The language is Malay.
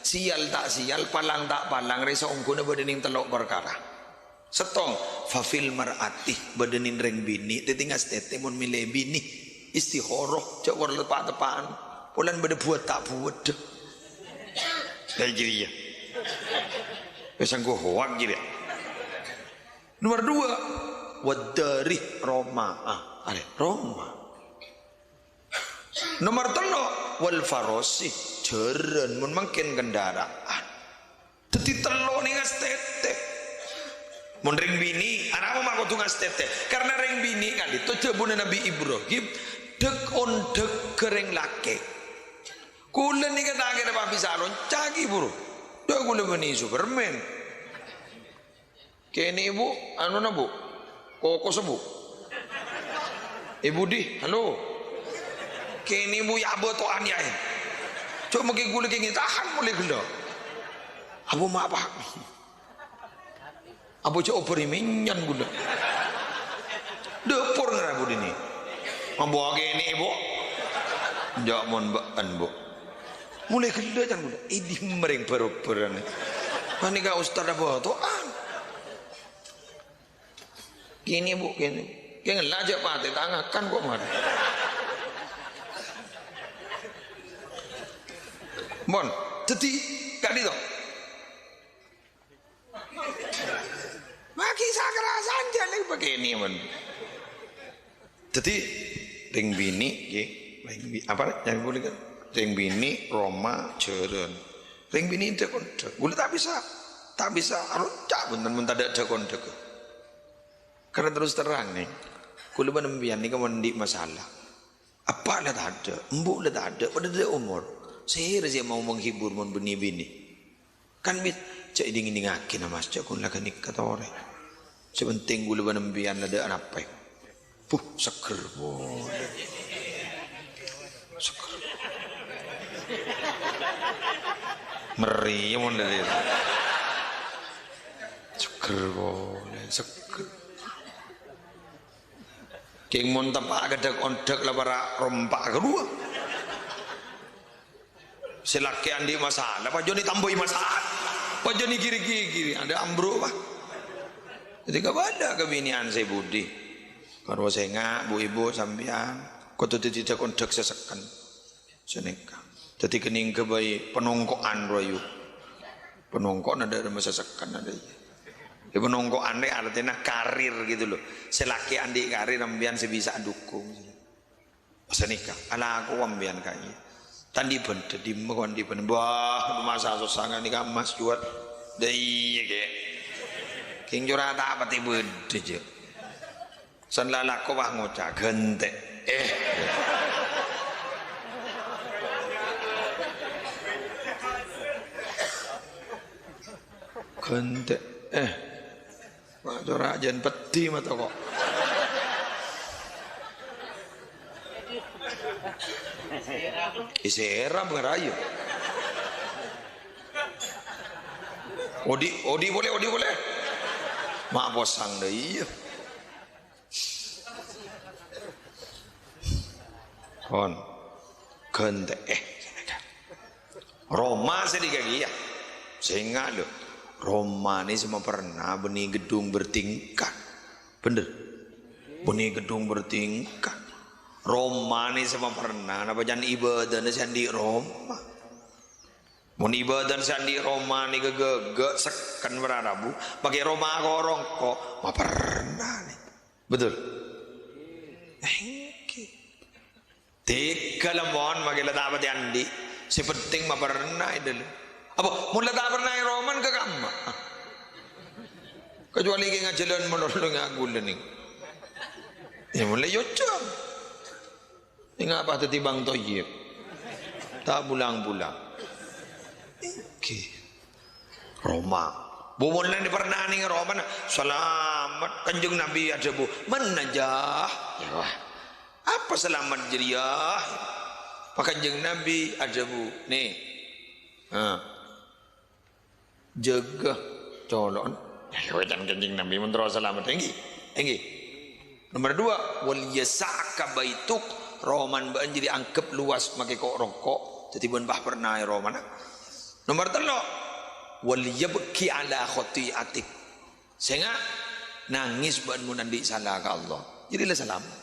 sial tak sial, palang tak palang, reso ungkuna bedening telok perkara. Setong fafil mar'ati bedenin reng bini, tetinggal tete mun milih bini istihoroh cak war lepak tepaan, pulan bede buat tak buat deh. Dari jadi ya, besang gua hoak jadi. Nomor 2 wadari Roma, ada Roma. Nomor 3 wal farosi jeren mun makin kendaraan. Teti telo ning tete. Mun ring bini, anak mah kudu tete. Karena ring bini kan itu jebune Nabi Ibrahim dek on dek kering lake. Kula nih kata akhirnya Pak Bisalon cagi buru. Dah kula beni Superman. Kene ibu, anu na bu, koko sebu. Ibu di, halo. Kene ibu ya botoan ya. Cuma mungkin gula kengin tahan mulai gula. Abu mak apa? Abu cok operi minyan gula. Depur nggak abu ini? Membawa kene ibu. Jangan mbak bu. Mulai gula jangan gula. Ini mereng peroperan. Pani kau ustad apa toan? Kini bu, kini. Kini lajak pate tangan kan kok mar. Bon, jadi kali itu. Maki sakarasan jadi begini mon. Jadi ring bini, apa yang boleh kan? Ring bini Roma jeren. Ring bini itu kontak. Boleh tak bisa, harus cak bener-bener tak ada kontak. Karena terus terang nih, kulo menembian nih kemudian masalah. Apa lah tak ada, embuk lah tak ada, pada dia umur. Sehingga dia mau menghibur mon bini-bini. Kan bit, cak dingin ngakin nama cak kun lah kanik kata orang. Sepenting kulo menembian ada apa? Seger boleh, seger. Meri mon dari. Seger boleh, seger. King mon tempat gadak ondak lah para rompak kedua. Selaki andi masalah, Pak Joni tambahi masalah. Pak Joni kiri-kiri, ada ambro Pak. Ketika pada kebinian saya budi, kalau saya ngak bu ibu sambian, kau tu tidak ondak sesekan, seneka. Jadi kening kebayi penongkoan royu, penongkoan ada masa sesekan ada. Ya penongko ande artinya karir gitu loh. Selaki andi karir ambian sebisa dukung. Masa nikah, ala aku ambian kaya. Tandi benda di mekon di benda. Wah, masa sosangan nikah mas jual. Dai ke. King jura tak apa tiba je. San lalaku wah ngocak gente. Gente. Mak jora jan peti mata kok. Iseram ngerayu. Odi boleh. Mak bosang deh iya. Kon. Kente Roma sedikit ya. Sehingga lo Roma ini semua pernah benih gedung bertingkat. Bener? Benih gedung bertingkat. Roma ini semua pernah. Napa jangan ibadah sandi Roma. Mun ibadah sandi Roma ini gegek sekan berarabu. Pakai Roma korong kok. Ma pernah nih. Betul? Tiga lemon makin letak apa andi. Si penting ma pernah itu. Apa mula tak pernah Roman ke kamu? Kecuali kita jalan menolong aku ni. Ya mulai yocam. Ingat apa tadi bang Toyib? Tak pulang-pulang. Okay. Roma. Bumun ni pernah ni Roma. Selamat kanjeng Nabi ada bu. Menajah. Ya wah. Apa selamat jeriah? Pak kanjeng Nabi ada bu. Nih. Jaga colon jangan kencing Nabi mentera selamat tinggi. Nomor 2 wal yasaka baituk Roman banjiri angkep luas make kok rokok jadi ben bah pernah Roman Nomor telu, wal yabki ala khati'atik. Sehingga nangis buat munandi salah ke Allah. Jadilah selamat.